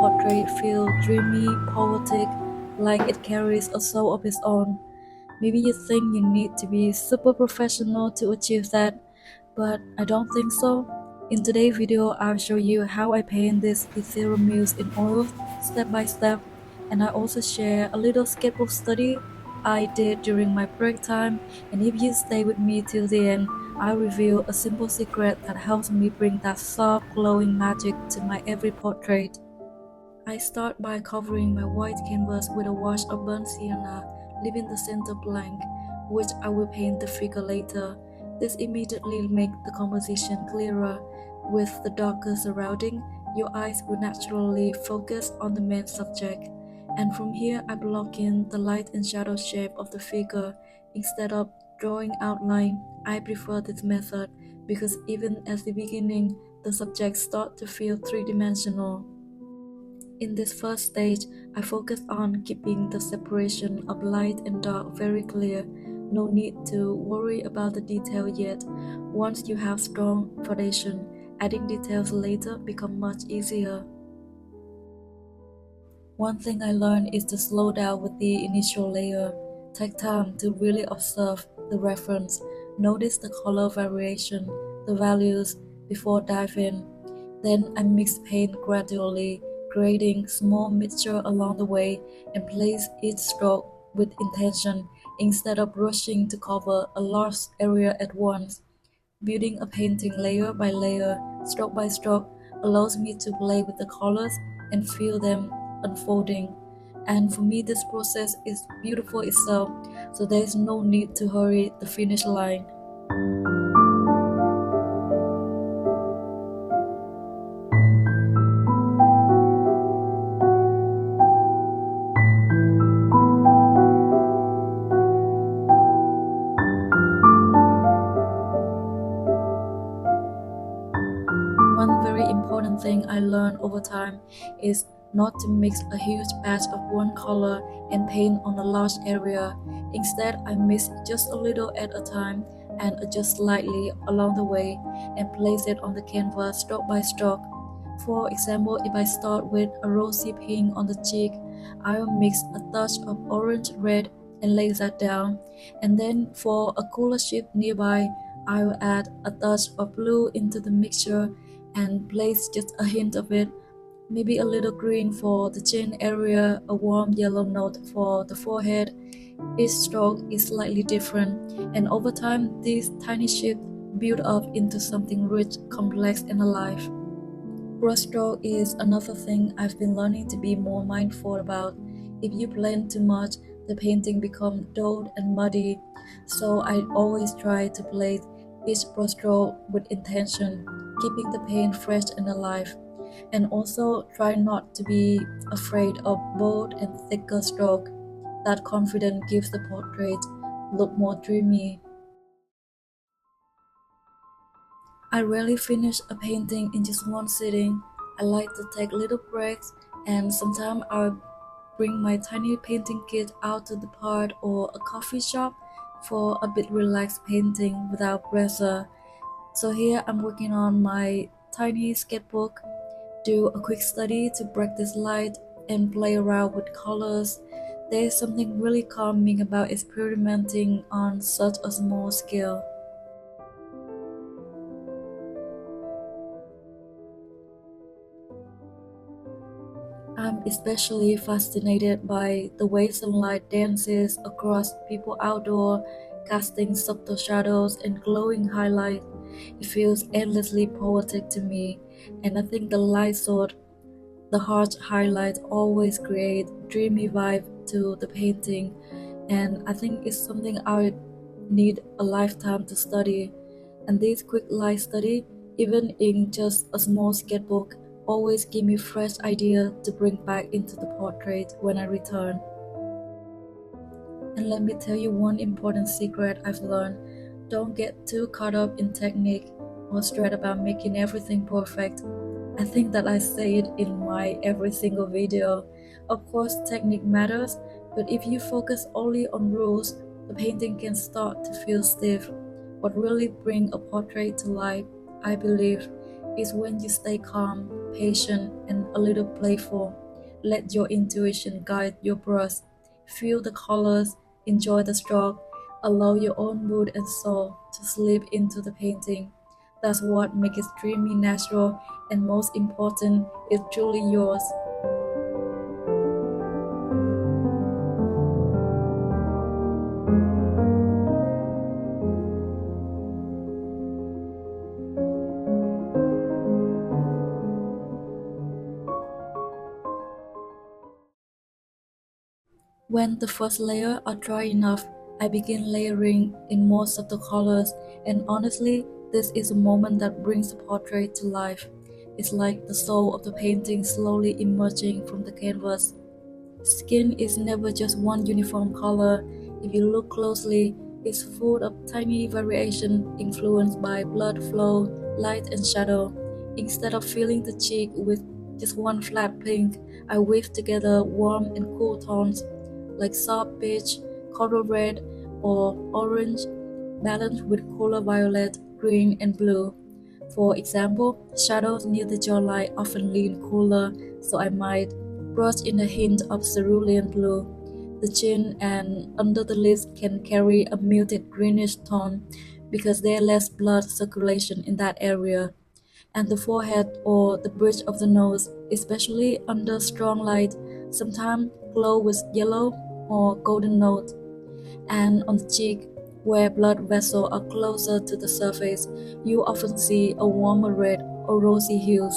portrait feel dreamy, poetic, like it carries a soul of its own. Maybe you think you need to be super professional to achieve that, but I don't think so. In today's video, I'll show you how I paint this ethereal muse in oils step by step, and I also share a little sketchbook study I did during my break time, and if you stay with me till the end, I'll reveal a simple secret that helps me bring that soft, glowing magic to my every portrait. I start by covering my white canvas with a wash of burnt sienna, leaving the center blank, which I will paint the figure later. This immediately makes the composition clearer. With the darker surrounding, your eyes will naturally focus on the main subject. And from here, I block in the light and shadow shape of the figure. Instead of drawing outline, I prefer this method because even at the beginning, the subjects start to feel three-dimensional. In this first stage, I focus on keeping the separation of light and dark very clear. No need to worry about the detail yet. Once you have strong foundation, adding details later becomes much easier. One thing I learned is to slow down with the initial layer. Take time to really observe the reference. Notice the color variation, the values before diving. Then I mix paint gradually, creating small mixture along the way and place each stroke with intention instead of rushing to cover a large area at once. Building a painting layer by layer, stroke by stroke, allows me to play with the colors and feel them unfolding. And for me, this process is beautiful itself, so there is no need to hurry the finish line. One very important thing I learned over time is not to mix a huge batch of one color and paint on a large area. Instead, I mix just a little at a time and adjust slightly along the way and place it on the canvas stroke by stroke. For example, if I start with a rosy pink on the cheek, I will mix a touch of orange red and lay that down. And then for a cooler shade nearby, I will add a touch of blue into the mixture and place just a hint of it, maybe a little green for the chin area, a warm yellow note for the forehead. Each stroke is slightly different, and over time, these tiny shifts build up into something rich, complex, and alive. Brushstroke is another thing I've been learning to be more mindful about. If you blend too much, the painting becomes dull and muddy, so I always try to place each brushstroke with intention, keeping the paint fresh and alive. And also try not to be afraid of bold and thicker stroke. That confidence gives the portrait look more dreamy. I rarely finish a painting in just one sitting. I like to take little breaks, and sometimes I'll bring my tiny painting kit out to the park or a coffee shop for a bit relaxed painting without pressure. So here I'm working on my tiny sketchbook, do a quick study to practice light and play around with colors. There is something really calming about experimenting on such a small scale. I'm especially fascinated by the way sunlight dances across people outdoor, casting subtle shadows and glowing highlights. It feels endlessly poetic to me, and I think the light sword, the harsh highlights always create dreamy vibe to the painting, and I think it's something I need a lifetime to study. And this quick light study, even in just a small sketchbook, always give me fresh idea to bring back into the portrait when I return. And let me tell you one important secret I've learned. Don't get too caught up in technique or stressed about making everything perfect. I think that I say it in my every single video. Of course, technique matters, but if you focus only on rules, the painting can start to feel stiff. What really brings a portrait to life, I believe, is when you stay calm, patient, and a little playful. Let your intuition guide your brush. Feel the colors, enjoy the stroke, allow your own mood and soul to slip into the painting. That's what makes it dreamy, natural, and most important, it's truly yours. When the first layer are dry enough, I begin layering in more subtle colors, and honestly, this is a moment that brings the portrait to life. It's like the soul of the painting slowly emerging from the canvas. Skin is never just one uniform color. If you look closely, it's full of tiny variation influenced by blood flow, light and shadow. Instead of filling the cheek with just one flat pink, I weave together warm and cool tones like soft peach, coral red, or orange, balanced with cooler violet, green, and blue. For example, shadows near the jawline often lean cooler, so I might brush in a hint of cerulean blue. The chin and under the lips can carry a muted greenish tone because there's less blood circulation in that area. And the forehead or the bridge of the nose, especially under strong light, sometimes glow with yellow or golden note. And on the cheek, where blood vessels are closer to the surface, you often see a warmer red or rosy hues.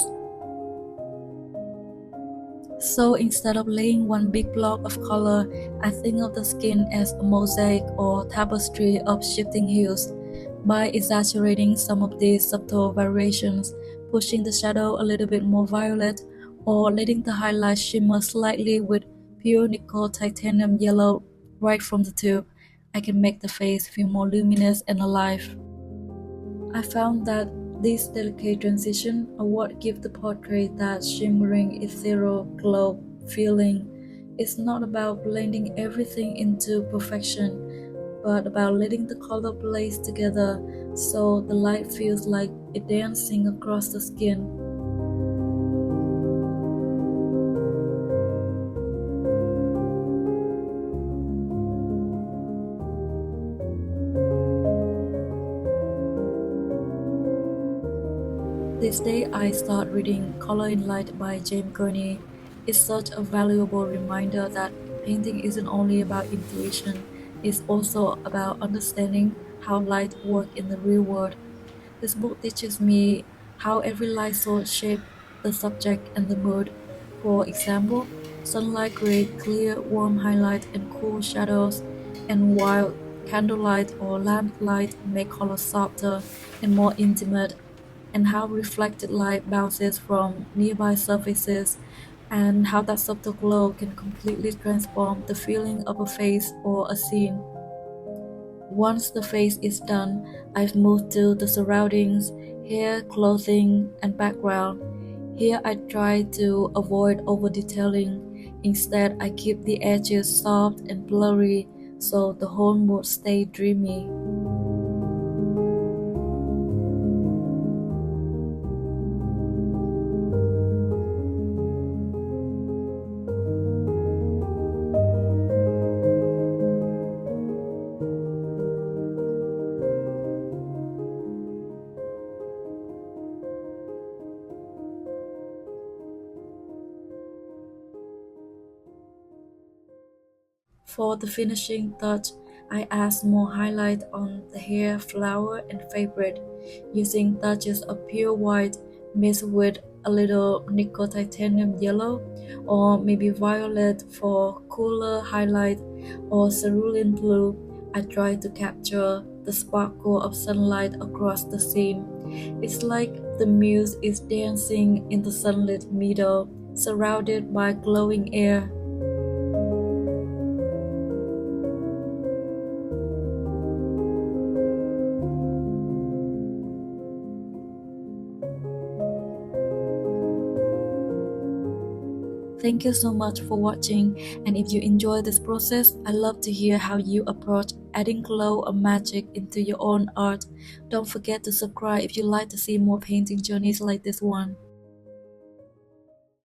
So instead of laying one big block of color, I think of the skin as a mosaic or tapestry of shifting hues. By exaggerating some of these subtle variations, pushing the shadow a little bit more violet, or letting the highlight shimmer slightly with pure nickel titanium yellow right from the tube, I can make the face feel more luminous and alive. I found that these delicate transitions are what give the portrait that shimmering ethereal glow feeling. It's not about blending everything into perfection, but about letting the color blaze together so the light feels like it dancing across the skin. This day I start reading Color in Light by James Gurney. It's such a valuable reminder that painting isn't only about intuition, it's also about understanding how light works in the real world. This book teaches me how every light source shapes the subject and the mood. For example, sunlight creates clear, warm highlights and cool shadows, and while candlelight or lamplight make colors softer and more intimate, and how reflected light bounces from nearby surfaces, and how that subtle glow can completely transform the feeling of a face or a scene. Once the face is done, I've moved to the surroundings, hair, clothing, and background. Here I try to avoid over detailing. Instead, I keep the edges soft and blurry so the whole mood stays dreamy. For the finishing touch, I add more highlight on the hair, flower, and fabric, using touches of pure white mixed with a little nickel titanium yellow, or maybe violet for cooler highlight, or cerulean blue. I try to capture the sparkle of sunlight across the scene. It's like the muse is dancing in the sunlit meadow, surrounded by glowing air. Thank you so much for watching, and if you enjoy this process, I love to hear how you approach adding glow or magic into your own art. Don't forget to subscribe if you like to see more painting journeys like this one.